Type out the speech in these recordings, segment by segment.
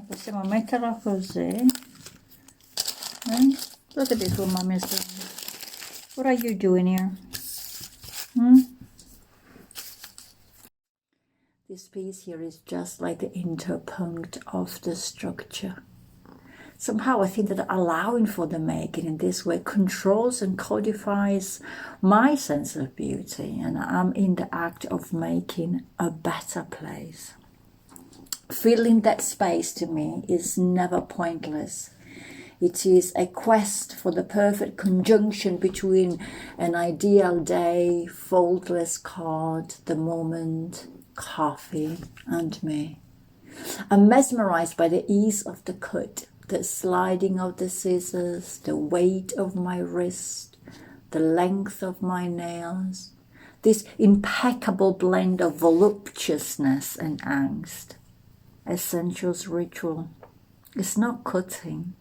Possiamo metterla così. Look at this, what mommy's doing. What are you doing here? This piece here is just like the interpunct of the structure. Somehow I think that allowing for the making in this way controls and codifies my sense of beauty, and I'm in the act of making a better place. Filling that space to me is never pointless. It is a quest for the perfect conjunction between an ideal day, faultless card, the moment, coffee, and me. I'm mesmerized by the ease of the cut, the sliding of the scissors, the weight of my wrist, the length of my nails, this impeccable blend of voluptuousness and angst. Essentials ritual. It's not cutting.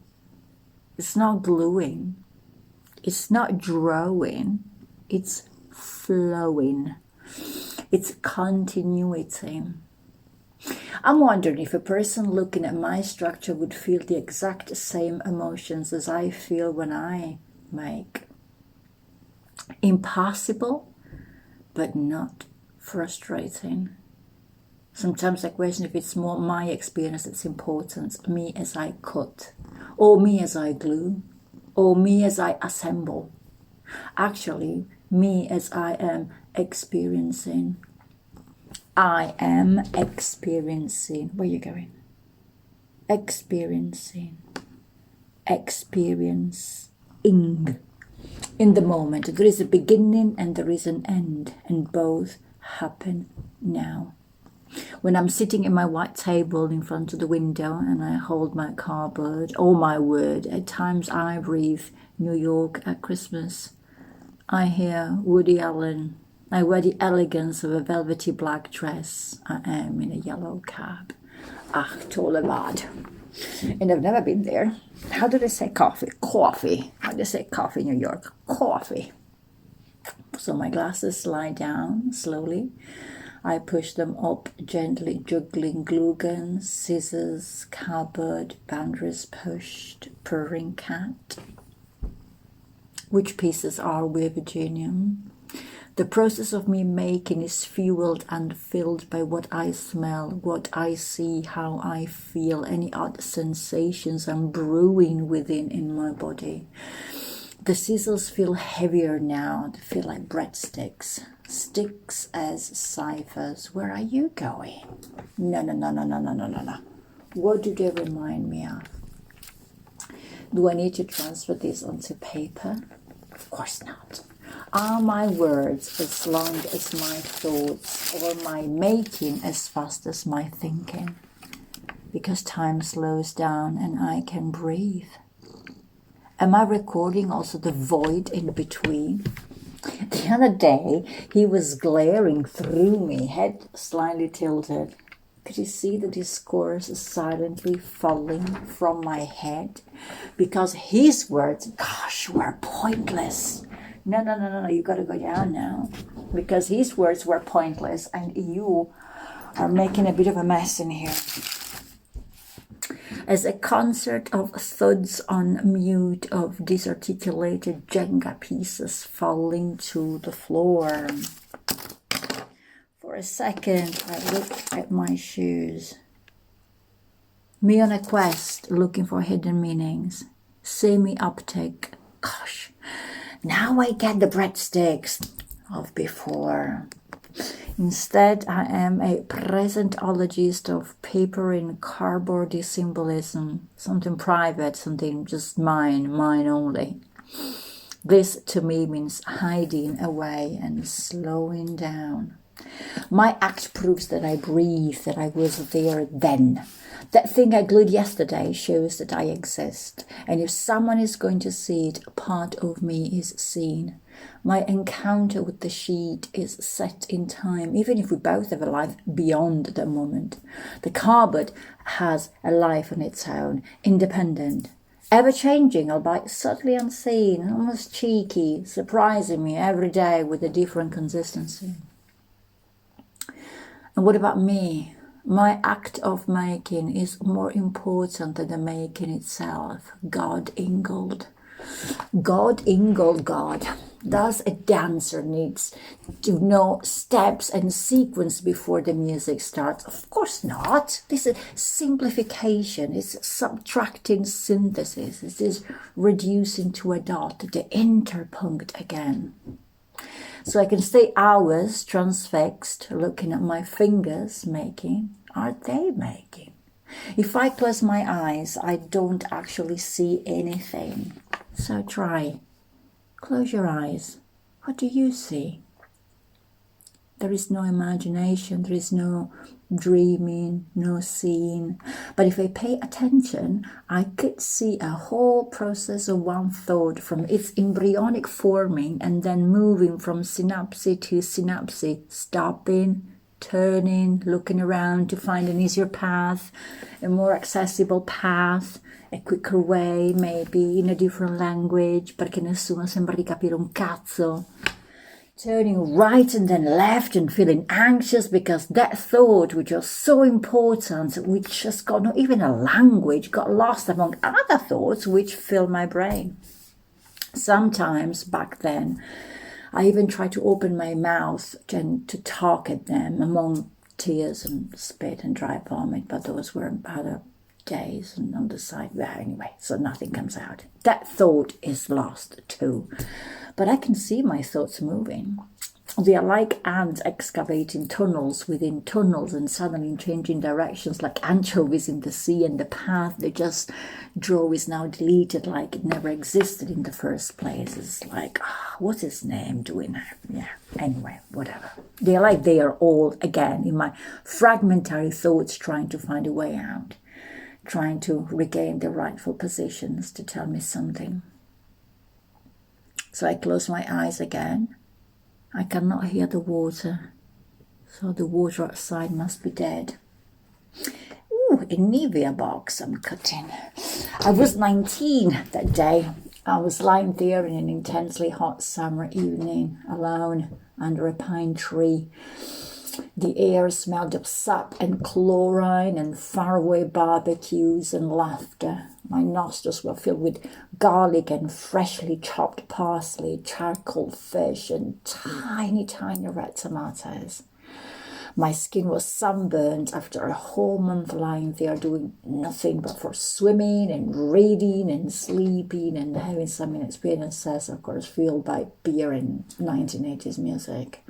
It's not gluing. It's not drawing. It's flowing. It's continuity. I'm wondering if a person looking at my structure would feel the exact same emotions as I feel when I make. Impossible, but not frustrating. Sometimes I question if it's more my experience that's important, me as I cut, or me as I glue, or me as I assemble. Actually, me as I am experiencing. I am experiencing. Where are you going? Experiencing. Experiencing. In the moment, there is a beginning and there is an end, and both happen now. When I'm sitting at my white table in front of the window and I hold my cardboard, oh my word, at times I breathe New York at Christmas. I hear Woody Allen. I wear the elegance of a velvety black dress. I am in a yellow cab. Ach, tolle Bad. And I've never been there. How do they say coffee? Coffee. How do they say coffee in New York? Coffee. So my glasses slide down slowly. I push them up gently, juggling glue guns, scissors, cardboard, boundaries pushed, purring cat. Which pieces are we, Virginia? The process of me making is fueled and filled by what I smell, what I see, how I feel, any odd sensations I'm brewing within in my body. The scissors feel heavier now. They feel like breadsticks. Sticks as ciphers. Where are you going? No. What do they remind me of? Do I need to transfer this onto paper? Of course not. Are my words as long as my thoughts, or my making as fast as my thinking? Because time slows down and I can breathe. Am I recording also the void in between? The other day, he was glaring through me, head slightly tilted. Could you see the discourse silently falling from my head? Because his words, gosh, were pointless. No, you gotta go down now. Because his words were pointless and you are making a bit of a mess in here. As a concert of thuds on mute, of disarticulated Jenga pieces falling to the floor. For a second, I look at my shoes. Me on a quest, looking for hidden meanings. Semi-optic. Gosh, now I get the breadsticks of before. Instead, I am a presentologist of paper in cardboardy symbolism. Something private, something just mine only. This to me means hiding away and slowing down. My act proves that I breathe, that I was there then. That thing I glued yesterday shows that I exist. And if someone is going to see it, part of me is seen. My encounter with the sheet is set in time, even if we both have a life beyond the moment. The cardboard has a life on its own, independent, ever-changing, albeit subtly unseen, almost cheeky, surprising me every day with a different consistency. And what about me? My act of making is more important than the making itself. God ingled. God ingled God. Does a dancer needs to know steps and sequence before the music starts? Of course not. This is simplification. It's subtracting synthesis. It is reducing to a dot, the interpunct again. So I can stay hours transfixed looking at my fingers making. Are they making? If I close my eyes, I don't actually see anything. So try. Close your eyes. What do you see? There is no imagination, there is no dreaming, no seeing. But if I pay attention, I could see a whole process of one thought from its embryonic forming and then moving from synapse to synapse, stopping, turning, looking around to find an easier path, a more accessible path, a quicker way, maybe in a different language, perché nessuno sembra di capire un cazzo. Turning right and then left and feeling anxious because that thought, which was so important, which has got not even a language, got lost among other thoughts which fill my brain. Sometimes back then, I even tried to open my mouth and to talk at them among tears and spit and dry vomit, but those were other days and on the side. Well, anyway, so nothing comes out. That thought is lost too. But I can see my thoughts moving. They are like ants excavating tunnels within tunnels and suddenly changing directions like anchovies in the sea, and the path they just drove is now deleted like it never existed in the first place. It's like, what's his name doing that? Yeah, anyway, whatever. They're like they are all, again, in my fragmentary thoughts trying to find a way out, trying to regain their rightful positions to tell me something. So I close my eyes again. I cannot hear the water, so the water outside must be dead. Ooh, a Nivea box I'm cutting. I was 19 that day. I was lying there in an intensely hot summer evening, alone under a pine tree. The air smelled of sap and chlorine and faraway barbecues and laughter. My nostrils were filled with garlic and freshly chopped parsley, charcoal fish, and tiny, tiny red tomatoes. My skin was sunburned after a whole month lying there doing nothing but for swimming and reading and sleeping and having some experiences, of course, fueled by beer and 1980s music.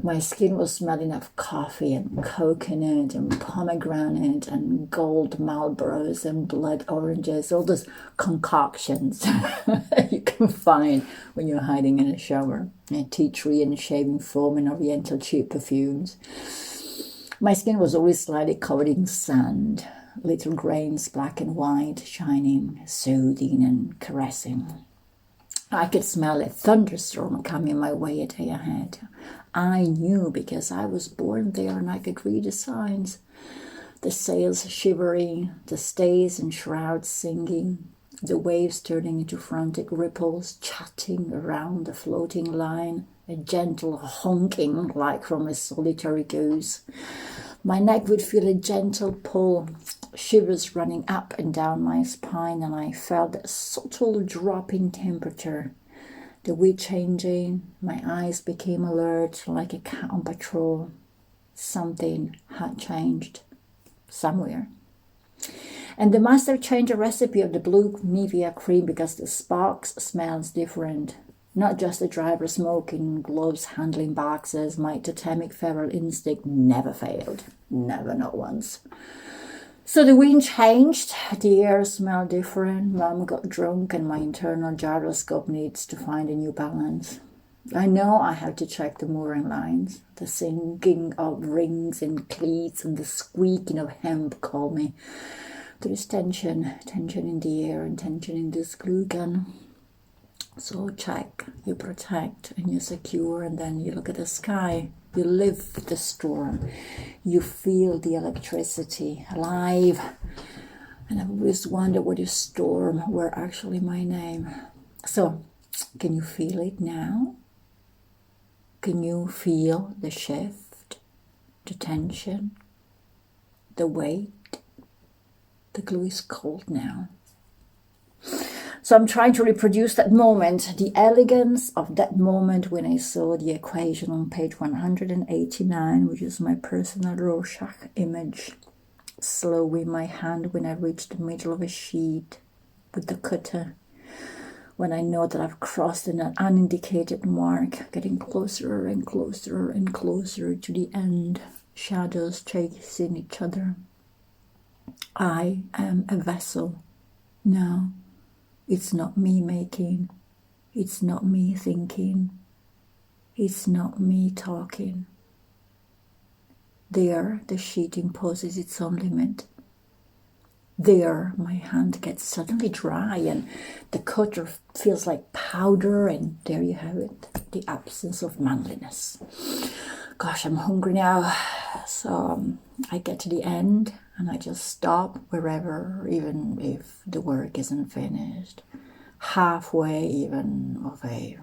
My skin was smelling of coffee and coconut and pomegranate and gold Marlboros and blood oranges, all those concoctions you can find when you're hiding in a shower. Tea tree and shaving foam and oriental cheap perfumes. My skin was always slightly covered in sand, little grains, black and white, shining, soothing and caressing. I could smell a thunderstorm coming my way a day ahead. I knew because I was born there and I could read the signs. The sails shivering, the stays and shrouds singing, the waves turning into frantic ripples, chatting around the floating line, a gentle honking like from a solitary goose. My neck would feel a gentle pull, shivers running up and down my spine, and I felt a subtle drop in temperature. The wind changing, my eyes became alert like a cat on patrol. Something had changed somewhere. And the master changed the recipe of the blue Nivea cream because the sparks smells different. Not just the driver smoking, gloves handling boxes, my totemic feral instinct never failed. Never, not once. So the wind changed, the air smelled different, Mum got drunk, and my internal gyroscope needs to find a new balance. I know I have to check the mooring lines. The singing of rings and cleats and the squeaking of hemp call me. There is tension in the air and tension in this glue gun. So check, you protect, and you secure, and then you look at the sky. You live the storm. You feel the electricity alive. And I always wonder what if storm were actually my name. So, can you feel it now? Can you feel the shift, the tension? the weight. The glue is cold now. So I'm trying to reproduce that moment, the elegance of that moment when I saw the equation on page 189, which is my personal Rorschach image. Slow in my hand when I reach the middle of a sheet with the cutter. When I know that I've crossed an unindicated mark, getting closer and closer and closer to the end. Shadows chasing each other. I am a vessel now. It's not me making. It's not me thinking. It's not me talking. There, the sheet imposes its own limit. There, my hand gets suddenly dry and the cutter feels like powder, and there you have it, the absence of manliness. Gosh, I'm hungry now. So I get to the end and I just stop wherever, even if the work isn't finished. Halfway even of a